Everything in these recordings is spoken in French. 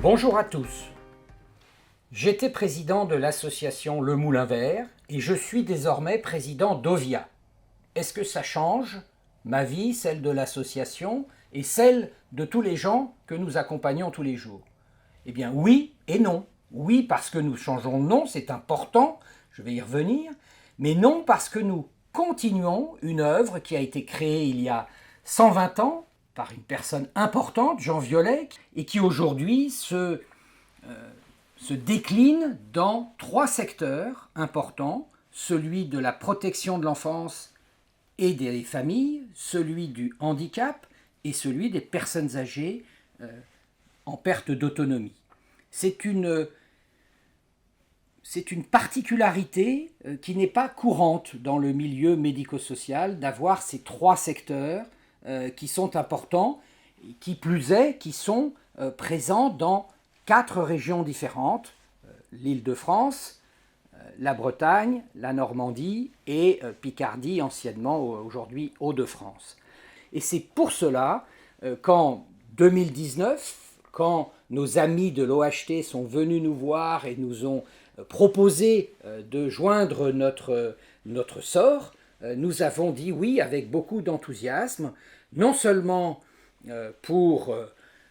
Bonjour à tous. J'étais président de l'association Le Moulin Vert et je suis désormais président d'Ovia. Est-ce que ça change ma vie, celle de l'association et celle de tous les gens que nous accompagnons tous les jours? Eh bien oui et non. Oui parce que nous changeons de nom, c'est important, je vais y revenir, mais non parce que nous continuons une œuvre qui a été créée il y a 120 ans par une personne importante, Jean Violet, et qui aujourd'hui se décline dans 3 secteurs importants, celui de la protection de l'enfance et des familles, celui du handicap et celui des personnes âgées en perte d'autonomie. C'est une particularité qui n'est pas courante dans le milieu médico-social d'avoir ces 3 secteurs qui sont importants, qui plus est, qui sont présents dans 4 régions différentes, l'Île-de-France, la Bretagne, la Normandie et Picardie, anciennement aujourd'hui Hauts-de-France. Et c'est pour cela qu'en 2019, quand nos amis de l'OHT sont venus nous voir et nous ont proposé de joindre notre sort, nous avons dit oui avec beaucoup d'enthousiasme, non seulement pour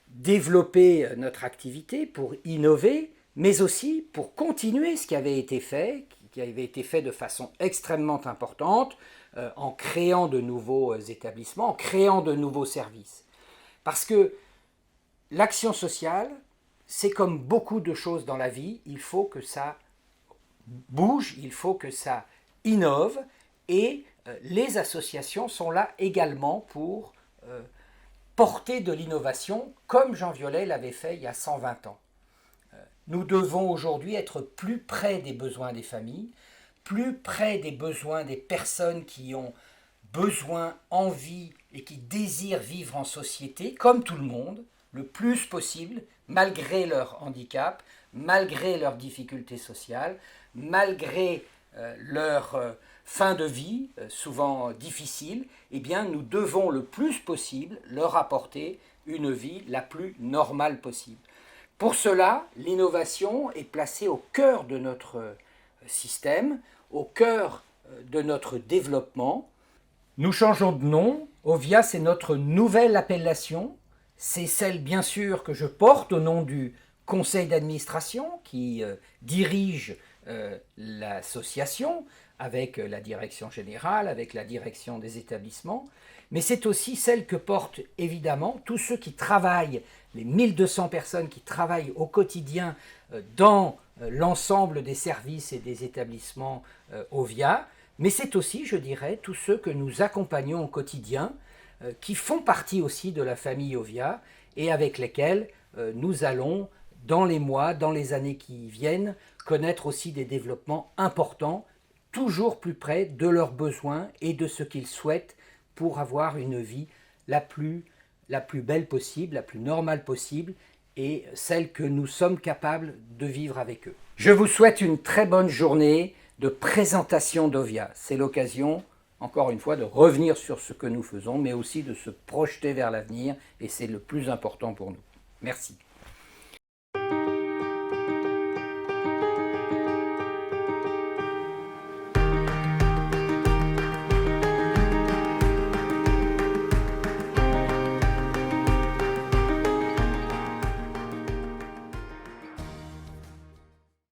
développer notre activité, pour innover, mais aussi pour continuer ce qui avait été fait de façon extrêmement importante, en créant de nouveaux établissements, en créant de nouveaux services. Parce que l'action sociale, c'est comme beaucoup de choses dans la vie, il faut que ça bouge, il faut que ça innove, et les associations sont là également pour porter de l'innovation, comme Jean Violet l'avait fait il y a 120 ans. Nous devons aujourd'hui être plus près des besoins des familles, plus près des besoins des personnes qui ont besoin, envie et qui désirent vivre en société, comme tout le monde, le plus possible, malgré leur handicap, malgré leurs difficultés sociales, malgré leur fin de vie, souvent difficile, eh bien nous devons le plus possible leur apporter une vie la plus normale possible. Pour cela, l'innovation est placée au cœur de notre système, au cœur de notre développement. Nous changeons de nom, Ovia c'est notre nouvelle appellation, c'est celle bien sûr que je porte au nom du conseil d'administration qui dirige l'association avec la direction générale, avec la direction des établissements, mais c'est aussi celle que portent évidemment tous ceux qui travaillent, les 1200 personnes qui travaillent au quotidien dans l'ensemble des services et des établissements Ovia, mais c'est aussi, je dirais, tous ceux que nous accompagnons au quotidien, qui font partie aussi de la famille Ovia et avec lesquels nous allons, dans les mois, dans les années qui viennent, connaître aussi des développements importants, toujours plus près de leurs besoins et de ce qu'ils souhaitent pour avoir une vie la plus belle possible, la plus normale possible et celle que nous sommes capables de vivre avec eux. Je vous souhaite une très bonne journée de présentation d'Ovia. C'est l'occasion, encore une fois, de revenir sur ce que nous faisons, mais aussi de se projeter vers l'avenir et c'est le plus important pour nous. Merci.